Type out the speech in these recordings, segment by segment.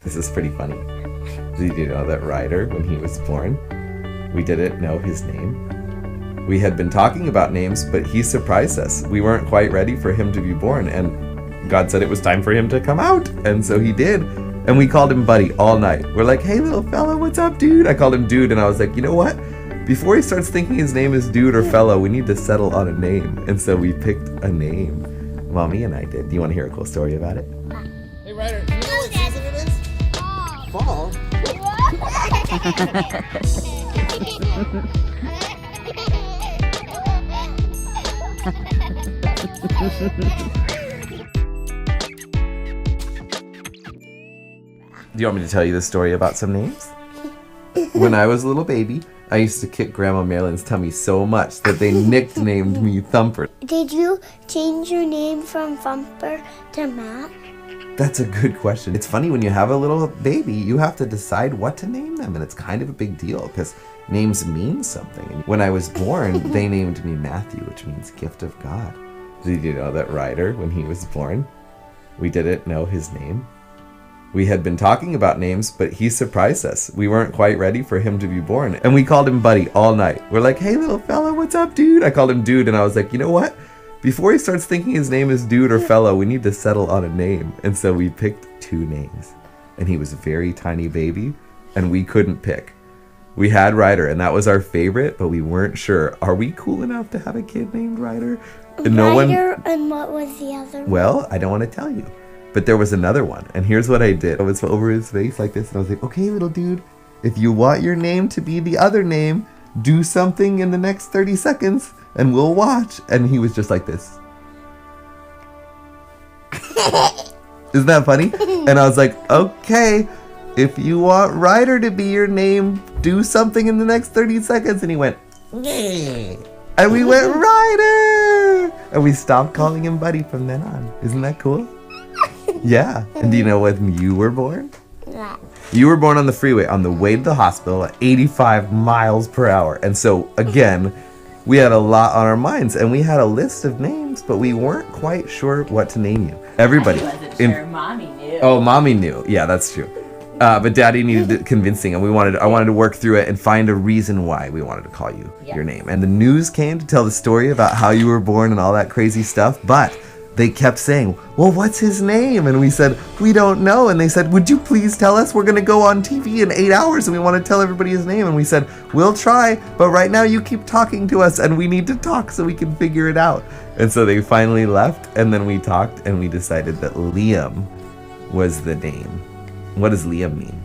This is pretty funny. Did you know that Ryder, when he was born, we didn't know his name? We had been talking about names, but he surprised us. We weren't quite ready for him to be born, and God said it was time for him to come out, and so he did. And we called him Buddy all night. We're like, hey little fella, what's up, dude? I called him Dude, and I was like, you know what? Before he starts thinking his name is Dude or Fellow, we need to settle on a name. And so we picked a name. Mommy and I did. Do you want to hear a cool story about it? Hey Ryder, do you know what season it is? Fall. Do you want me to tell you the story about some names? When I was a little baby, I used to kick Grandma Marilyn's tummy so much that they nicknamed me Thumper. Did you change your name from Thumper to Matt? That's a good question. It's funny, when you have a little baby, you have to decide what to name them, and it's kind of a big deal because names mean something. And when I was born, they named me Matthew, which means gift of God. Did you know that Ryder, when he was born, we didn't know his name? We had been talking about names, but he surprised us. We weren't quite ready for him to be born, and we called him Buddy all night. We're like, hey little fella, what's up, dude? I called him Dude, and I was like, you know what? Before he starts thinking his name is Dude or Fellow, we need to settle on a name. And so we picked two names. And he was a very tiny baby, and we couldn't pick. We had Ryder, and that was our favorite, but we weren't sure. Are we cool enough to have a kid named Ryder? And Ryder, and what was the other one? Well, I don't want to tell you. But there was another one, and here's what I did. I was over his face like this, and I was like, okay, little dude, if you want your name to be the other name, do something in the next 30 seconds, and we'll watch. And he was just like this. Isn't that funny? And I was like, okay, if you want Ryder to be your name, do something in the next 30 seconds. And he went, yeah. And we went, Ryder! And we stopped calling him Buddy from then on. Isn't that cool? Yeah. And do you know when you were born? Yeah. You were born on the freeway on the way to the hospital at 85 miles per hour. And so, again, we had a lot on our minds, and we had a list of names, but we weren't quite sure what to name you. Everybody. I wasn't sure. Mommy knew. Oh, Mommy knew. Yeah, that's true. But Daddy needed convincing, and I wanted to work through it and find a reason why we wanted to call you your name. And the news came to tell the story about how you were born and all that crazy stuff, but they kept saying, well, what's his name? And we said, we don't know. And they said, would you please tell us? We're going to go on TV in 8 hours and we want to tell everybody his name. And we said, we'll try, but right now you keep talking to us and we need to talk so we can figure it out. And so they finally left, and then we talked and we decided that Liam was the name. What does Liam mean?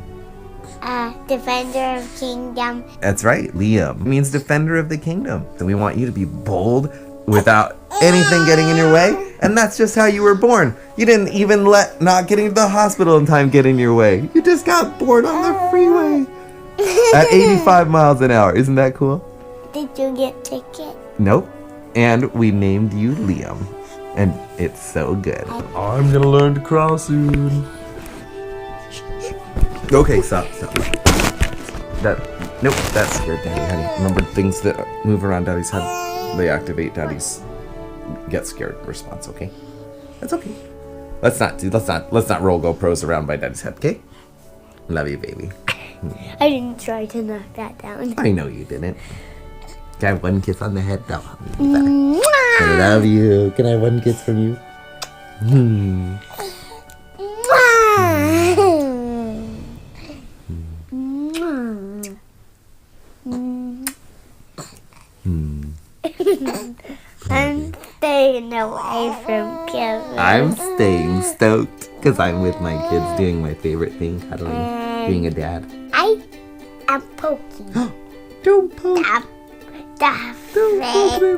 Defender of Kingdom. That's right, Liam. It means defender of the kingdom. And we want you to be bold without anything getting in your way. And that's just how you were born. You didn't even let not getting to the hospital in time get in your way. You just got born on the freeway at 85 miles an hour. Isn't that cool? Did you get ticket? Nope. And we named you Liam. And it's so good. I'm gonna learn to crawl soon. Okay, stop. Nope, that scared Daddy, honey. Remember, things that move around Daddy's head, they activate Daddy's get scared response, okay? That's okay. Let's not roll GoPros around by Daddy's head, okay? Love you, baby. I didn't try to knock that down. I know you didn't. Can I have one kiss on the head? No. I love you. Can I have one kiss from you? I'm staying away from Kevin. I'm staying stoked because I'm with my kids doing my favorite thing, cuddling, being a dad. I am poking. Don't poke. The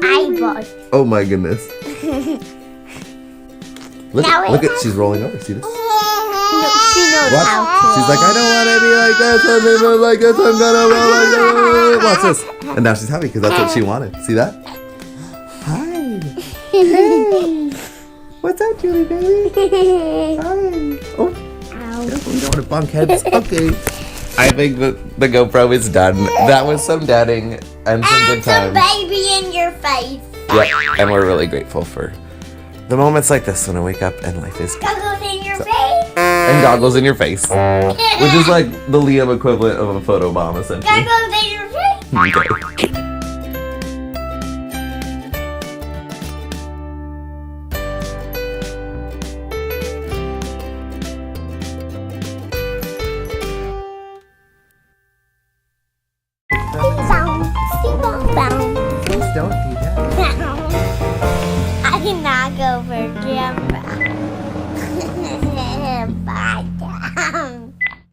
eyeballs. Oh my goodness. Look at, she's rolling over. See this? No, she knows What? how to. She's like, I don't want to be like this. I'm not like this. I'm gonna roll like this. Watch this. And now she's happy because that's what she wanted. See that? Hi. Hey. What's up, Julie baby? Hi. Oh. Careful, you don't want to bump heads. Okay. I think the GoPro is done. That was some dadding and some good times. And baby in your face. Yep. And we're really grateful for the moments like this when I wake up and life is good. Goggles in your face. and goggles in your face. Which is like the Liam equivalent of a photo bomb, essentially. Goggles in your face. Okay. Bounce, bounce, bounce. Please don't